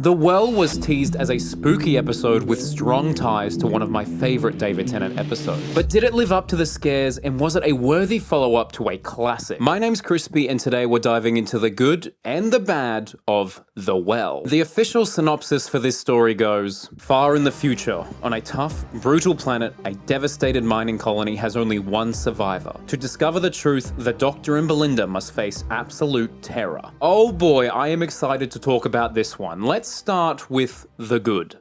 The Well was teased as a spooky episode with strong ties to one of my favorite David Tennant episodes. But did it live up to the scares, and was it a worthy follow-up to a classic? My name's Crispy, and today we're diving into the good and the bad of The Well. The official synopsis for this story goes, far in the future, on a tough, brutal planet, a devastated mining colony has only one survivor. To discover the truth, the Doctor and Belinda must face absolute terror. Oh boy, I am excited to talk about this one. Let's start with the good.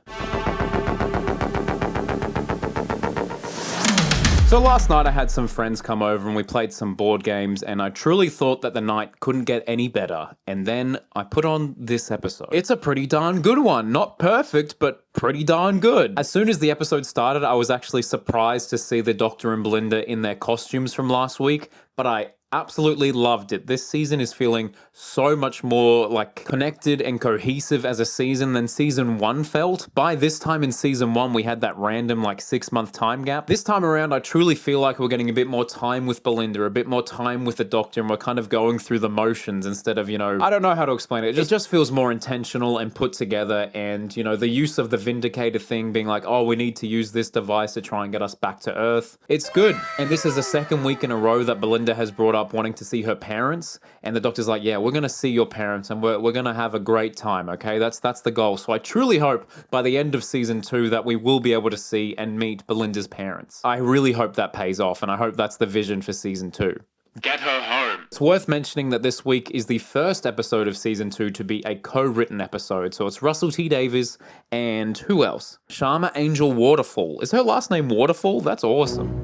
So last night I had some friends come over and we played some board games, and I truly thought that the night couldn't get any better. And then I put on this episode. It's a pretty darn good one. Not perfect, but pretty darn good. As soon as the episode started, I was actually surprised to see the Doctor and Belinda in their costumes from last week, but I absolutely loved it. This season is feeling so much more like connected and cohesive as a season than season 1 felt. By this time in season 1, we had that random like 6-month time gap. This time around, I truly feel like we're getting a bit more time with Belinda, a bit more time with the Doctor, and we're kind of going through the motions instead of, I don't know how to explain it. It just feels more intentional and put together, and, the use of the Vindicator thing being like, oh, we need to use this device to try and get us back to Earth. It's good. And this is the second week in a row that Belinda has brought up wanting to see her parents, and the Doctor's like, yeah, we're gonna see your parents and we're gonna have a great time, okay? That's the goal. So I truly hope by the end of season 2 that we will be able to see and meet Belinda's parents. I really hope that pays off, and I hope that's the vision for season 2. Get her home. It's worth mentioning that this week is the first episode of season 2 to be a co-written episode. So it's Russell T Davies and who else? Sharma Angel Waterfall. Is her last name Waterfall? That's awesome.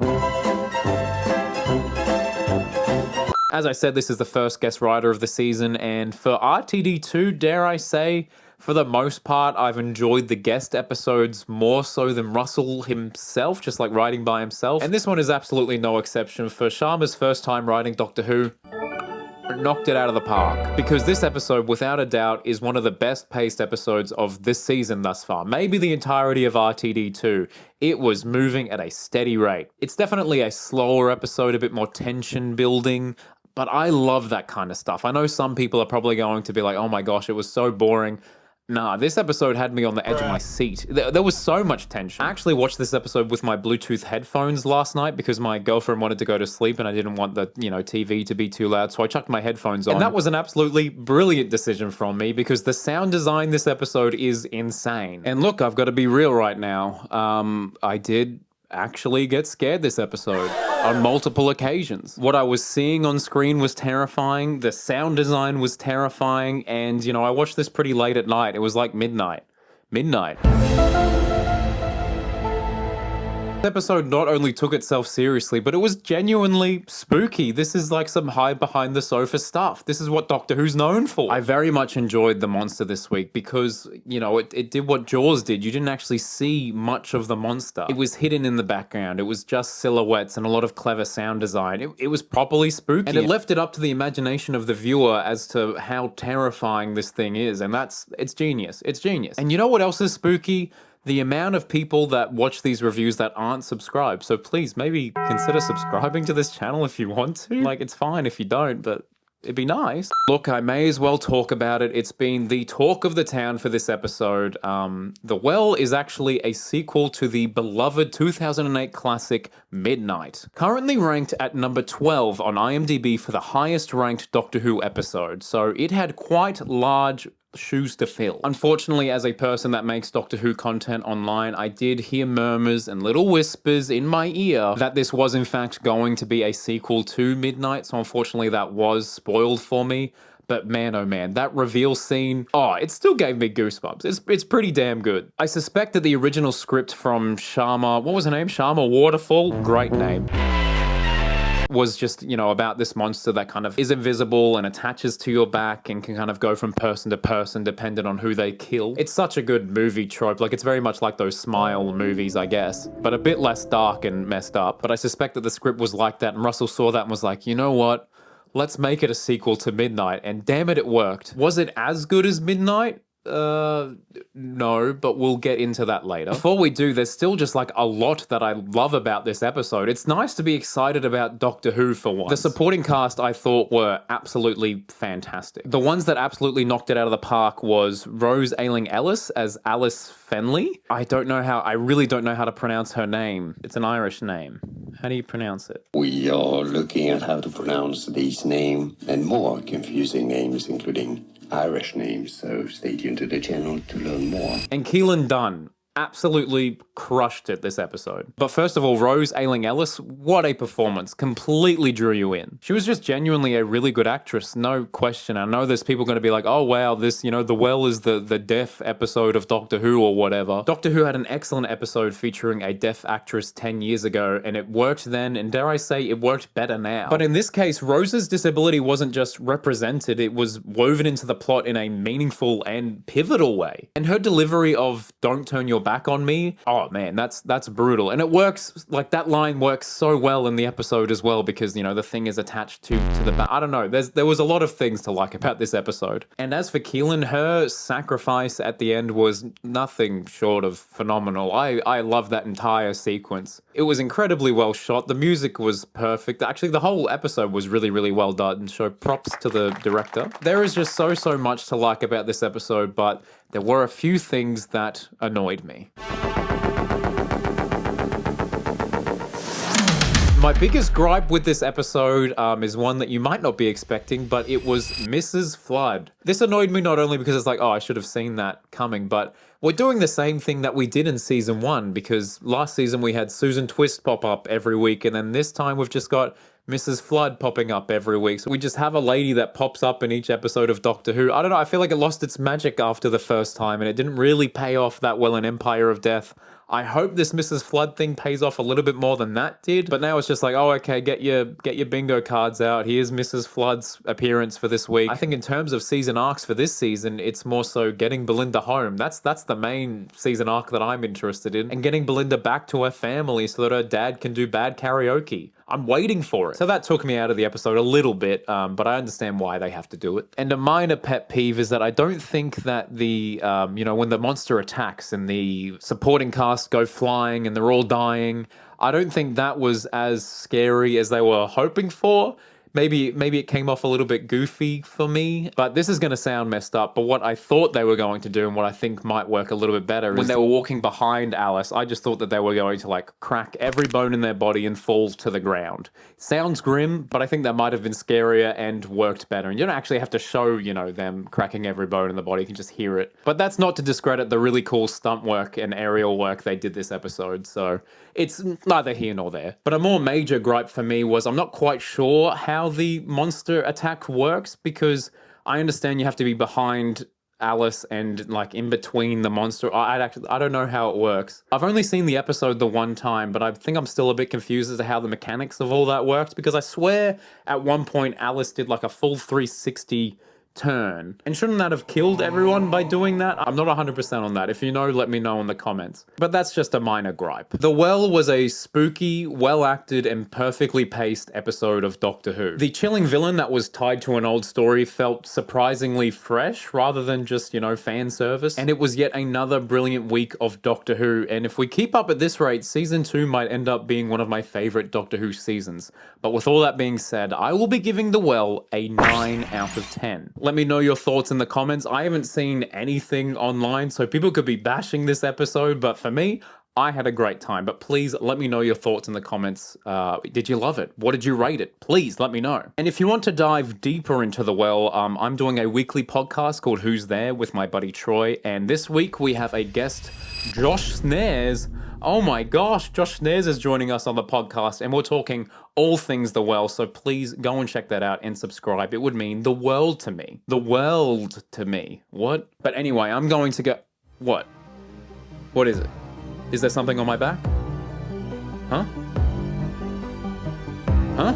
As I said, this is the first guest writer of the season, and for RTD2, dare I say, for the most part, I've enjoyed the guest episodes more so than Russell himself, just like writing by himself. And this one is absolutely no exception. For Sharma's first time writing Doctor Who, knocked it out of the park. Because this episode, without a doubt, is one of the best paced episodes of this season thus far. Maybe the entirety of RTD2. It was moving at a steady rate. It's definitely a slower episode, a bit more tension building, but I love that kind of stuff. I know some people are probably going to be like, oh my gosh, it was so boring. Nah, this episode had me on the edge of my seat. There was so much tension. I actually watched this episode with my Bluetooth headphones last night because my girlfriend wanted to go to sleep and I didn't want the, TV to be too loud, so I chucked my headphones on. And that was an absolutely brilliant decision from me because the sound design this episode is insane. And look, I've got to be real right now. I did actually get scared this episode on multiple occasions. What I was seeing on screen was terrifying, the sound design was terrifying, and I watched this pretty late at night. It was like midnight. This episode not only took itself seriously, but it was genuinely spooky. This is like some hide behind the sofa stuff. This is what Doctor Who's known for. I very much enjoyed the monster this week because, it did what Jaws did. You didn't actually see much of the monster. It was hidden in the background. It was just silhouettes and a lot of clever sound design. It was properly spooky. And it left it up to the imagination of the viewer as to how terrifying this thing is. And it's genius. It's genius. And you know what else is spooky? The amount of people that watch these reviews that aren't subscribed. So please, maybe consider subscribing to this channel if you want to. Like, it's fine if you don't, but it'd be nice. Look, I may as well talk about it. It's been the talk of the town for this episode. The Well is actually a sequel to the beloved 2008 classic Midnight. Currently ranked at number 12 on IMDb for the highest ranked Doctor Who episode. So it had quite large shoes to fill. Unfortunately, as a person that makes Doctor Who content online, I did hear murmurs and little whispers in my ear that this was in fact going to be a sequel to Midnight, so unfortunately that was spoiled for me. But man, oh man, that reveal scene, it still gave me goosebumps. It's pretty damn good. I suspect that the original script from Sharma, what was her name? Sharma Waterfall? Great name. Was just, about this monster that kind of is invisible and attaches to your back and can kind of go from person to person dependent on who they kill. It's such a good movie trope. Like, it's very much like those Smile movies, I guess, but a bit less dark and messed up. But I suspect that the script was like that, and Russell saw that and was like, you know what? Let's make it a sequel to Midnight, and damn it, it worked. Was it as good as Midnight? No, but we'll get into that later. Before we do, there's still just like a lot that I love about this episode. It's nice to be excited about Doctor Who for once. The supporting cast I thought were absolutely fantastic. The ones that absolutely knocked it out of the park was Rose Ayling-Ellis as Alice Fenley. I really don't know how to pronounce her name. It's an Irish name. How do you pronounce it? We are looking at how to pronounce these names and more confusing names, including Irish names, so stay tuned to the channel to learn more. And Keelan Dunn absolutely crushed it this episode. But first of all, Rose Ayling-Ellis, what a performance. Completely drew you in. She was just genuinely a really good actress, no question. I know there's people going to be like, oh wow, this, The Well is the deaf episode of Doctor Who or whatever. Doctor Who had an excellent episode featuring a deaf actress 10 years ago, and it worked then, and dare I say, it worked better now. But in this case, Rose's disability wasn't just represented, it was woven into the plot in a meaningful and pivotal way. And her delivery of "Don't turn your back on me," oh man, that's brutal. And it works, like that line works so well in the episode as well, because the thing is attached to the back. I don't know, there was a lot of things to like about this episode. And as for Keelan, her sacrifice at the end was nothing short of phenomenal. I love that entire sequence. It was incredibly well shot. The music was perfect. Actually, the whole episode was really, really well done. So props to the director. There is just so much to like about this episode, but there were a few things that annoyed me. My biggest gripe with this episode is one that you might not be expecting, but it was Mrs. Flood. This annoyed me not only because it's like, oh, I should have seen that coming, but we're doing the same thing that we did in season 1, because last season we had Susan Twist pop up every week, and then this time we've just got Mrs. Flood popping up every week. So we just have a lady that pops up in each episode of Doctor Who. I don't know, I feel like it lost its magic after the first time, and it didn't really pay off that well in Empire of Death. I hope this Mrs. Flood thing pays off a little bit more than that did, but now it's just like, oh, okay, get your bingo cards out. Here's Mrs. Flood's appearance for this week. I think in terms of season arcs for this season, it's more so getting Belinda home. That's the main season arc that I'm interested in, and getting Belinda back to her family so that her dad can do bad karaoke. I'm waiting for it. So that took me out of the episode a little bit, but I understand why they have to do it. And a minor pet peeve is that I don't think that the, when the monster attacks and the supporting cast go flying and they're all dying, I don't think that was as scary as they were hoping for. Maybe it came off a little bit goofy for me, but this is going to sound messed up. But what I thought they were going to do, and what I think might work a little bit better, is when they were walking behind Alice, I just thought that they were going to like crack every bone in their body and fall to the ground. Sounds grim, but I think that might have been scarier and worked better. And you don't actually have to show, them cracking every bone in the body. You can just hear it. But that's not to discredit the really cool stunt work and aerial work they did this episode. So it's neither here nor there. But a more major gripe for me was I'm not quite sure how the monster attack works, because I understand you have to be behind Alice and like in between the monster. I don't know how it works. I've only seen the episode the one time, but I think I'm still a bit confused as to how the mechanics of all that worked, because I swear at one point Alice did like a full 360 turn. And shouldn't that have killed everyone by doing that? I'm not 100% on that. If you know, let me know in the comments. But that's just a minor gripe. The Well was a spooky, well-acted, and perfectly paced episode of Doctor Who. The chilling villain that was tied to an old story felt surprisingly fresh, rather than just, fan service. And it was yet another brilliant week of Doctor Who. And if we keep up at this rate, season 2 might end up being one of my favorite Doctor Who seasons. But with all that being said, I will be giving The Well a 9 out of 10. Let me know your thoughts in the comments. I haven't seen anything online, so people could be bashing this episode, but for me, I had a great time. But please let me know your thoughts in the comments. Did you love it? What did you rate it? Please let me know. And if you want to dive deeper into The Well, I'm doing a weekly podcast called Who's There with my buddy Troy, and this week we have a guest, Josh Snares. Oh my gosh, Josh Snares is joining us on the podcast, and we're talking all things The Well, so please go and check that out and subscribe. It would mean the world to me. The world to me. What? But anyway, I'm going to go... What? What is it? Is there something on my back? Huh? Huh?